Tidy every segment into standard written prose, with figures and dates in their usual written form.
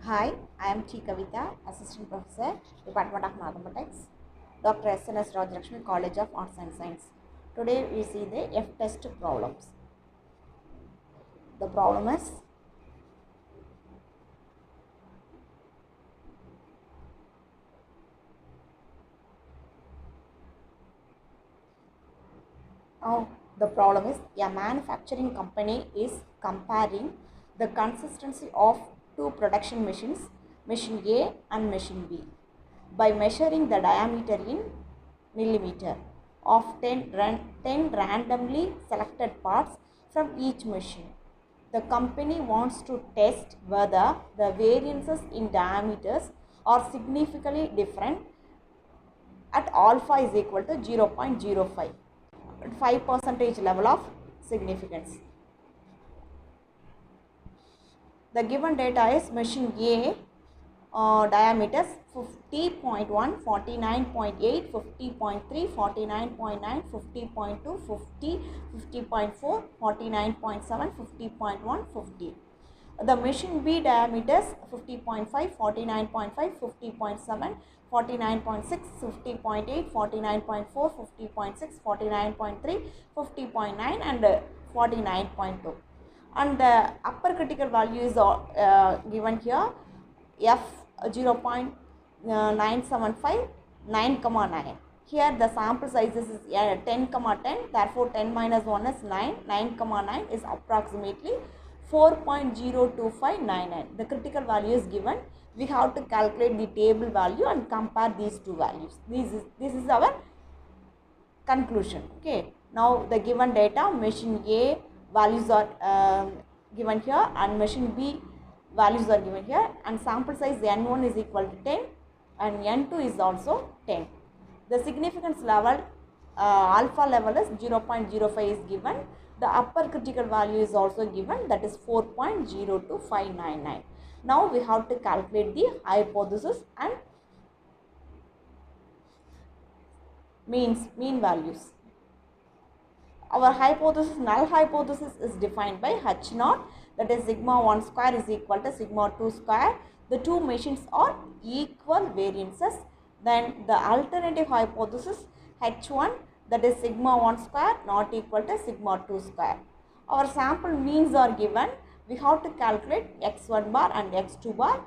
Hi, I am T. Kavita, Assistant Professor, Department of Mathematics, Dr. S.N.S. Rajalakshmi, College of Arts and Science. Today we see the F-test problems. The problem is a manufacturing company is comparing the consistency of two production machines, machine A and machine B, by measuring the diameter in millimeter of 10 randomly selected parts from each machine. The company wants to test whether the variances in diameters are significantly different at alpha is equal to 0.05. 5% level of significance. The given data is machine A diameters 50.1, 49.8, 50.3, 49.9, 50.2, 50, 50.4, 49.7, 50.1, 50. The machine B diameters 50.5, 49.5, 50.7, 49.6, 50.8, 49.4, 50.6, 49.3, 50.9 and 49.2. And the upper critical value is given here F 0.975, 9,9. Here the sample sizes is 10, 10, therefore 10 minus 1 is 9, 9,9 is approximately 4.02599. The critical value is given. We have to calculate the table value and compare these two values. This is our conclusion. Okay. Now the given data, machine A values are given here and machine B values are given here, and sample size n1 is equal to 10 and n2 is also 10. The significance level alpha level is 0.05 is given. The upper critical value is also given, that is 4.02599. Now we have to calculate the hypothesis and mean values. Our hypothesis, null hypothesis, is defined by H naught, that is sigma 1 square is equal to sigma 2 square. The two machines are equal variances. Then the alternative hypothesis H1, that is sigma 1 square not equal to sigma 2 square. Our sample means are given. We have to calculate x1 bar and x2 bar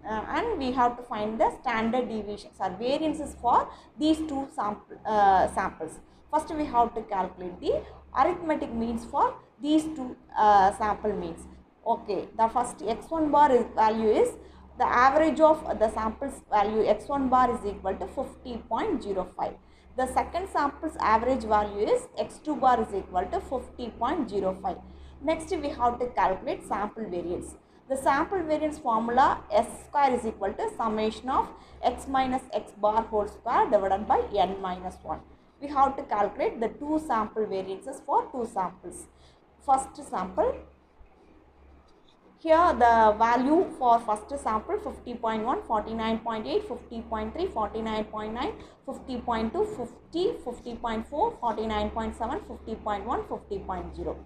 and we have to find the standard deviations or variances for these two samples. First we have to calculate the arithmetic means for these two sample means. Okay, the first x1 bar value is the average of the samples value x1 bar is equal to 50.05. The second sample's average value is x2 bar is equal to 50.05. Next we have to calculate sample variance. The sample variance formula S square is equal to summation of x minus x bar whole square divided by n minus 1. We have to calculate the two sample variances for two samples. First sample, here the value for first sample 50.1, 49.8, 50.3, 49.9, 50.2, 50, 50.4, 49.7, 50.1, 50.0.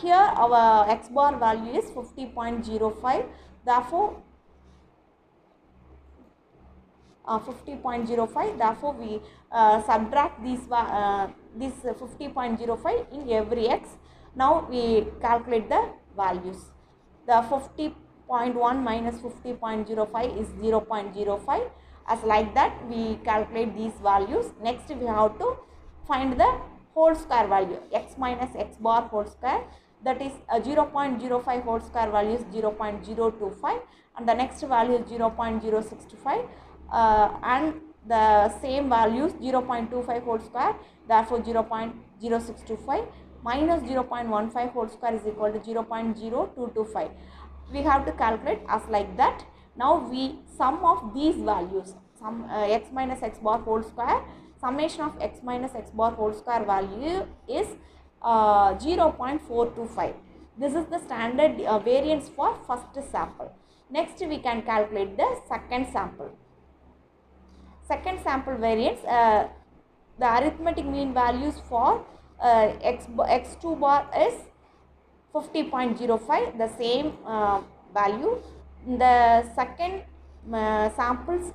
Here our x bar value is 50.05, therefore 50.05, therefore we subtract this 50.05 in every x. Now we calculate the values. The 50.1 minus 50.05 is 0.05. As like that we calculate these values. Next we have to find the whole square value, x minus x bar whole square, that is 0.05 whole square value is 0.025 and the next value is 0.065 and the same values 0.25 whole square, therefore 0.0625 minus 0.15 whole square is equal to 0.0225. We have to calculate as like that. Now we sum of these values, sum x minus x bar whole square, summation of x minus x bar whole square value is 0.425. This is the standard variance for first sample. Next we can calculate the second sample. Second sample variance, the arithmetic mean values for x2 bar is 50.05. The same value. In the second samples,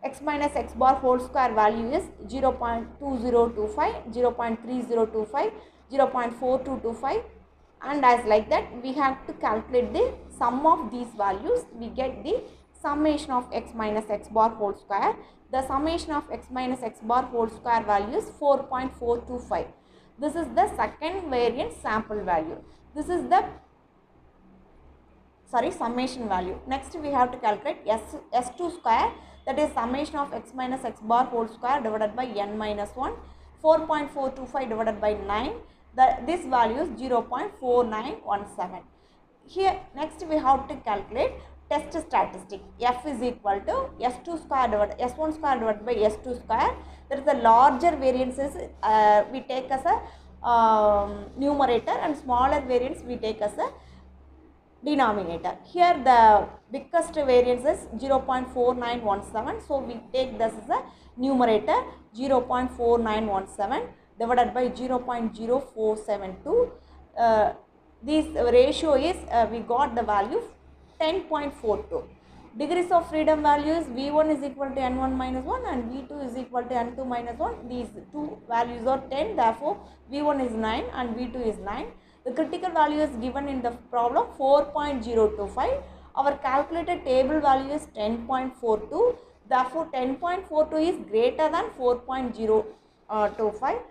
x minus x bar whole square value is 0.2025, 0.3025, 0.4225, and as like that we have to calculate the sum of these values. We get the summation of x minus x bar whole square. The summation of x minus x bar whole square value is 4.425. This is the second variance sample value. This is the summation value. Next we have to calculate S2 square, that is summation of x minus x bar whole square divided by n minus 1, 4.425 divided by 9. This value is 0.4917. Here next we have to calculate test statistic. F is equal to S2 square divided S1 square divided by S2 square. There is a larger variances we take as a numerator, and smaller variance we take as a denominator. Here the biggest variance is 0.4917, so we take this as a numerator, 0.4917 divided by 0.0472. This ratio is we got the value 10.42. Degrees of freedom values, V1 is equal to N1 minus 1 and V2 is equal to N2 minus 1. These two values are 10, therefore V1 is 9 and V2 is 9. The critical value is given in the problem 4.025. Our calculated table value is 10.42. Therefore, 10.42 is greater than 4.025.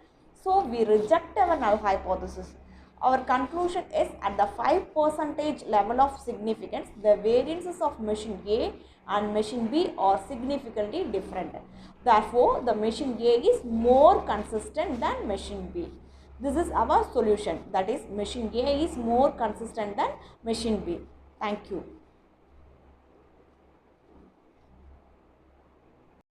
So, we reject our null hypothesis. Our conclusion is at the 5% level of significance, the variances of machine A and machine B are significantly different. Therefore, the machine A is more consistent than machine B. This is our solution, that is machine A is more consistent than machine B. Thank you.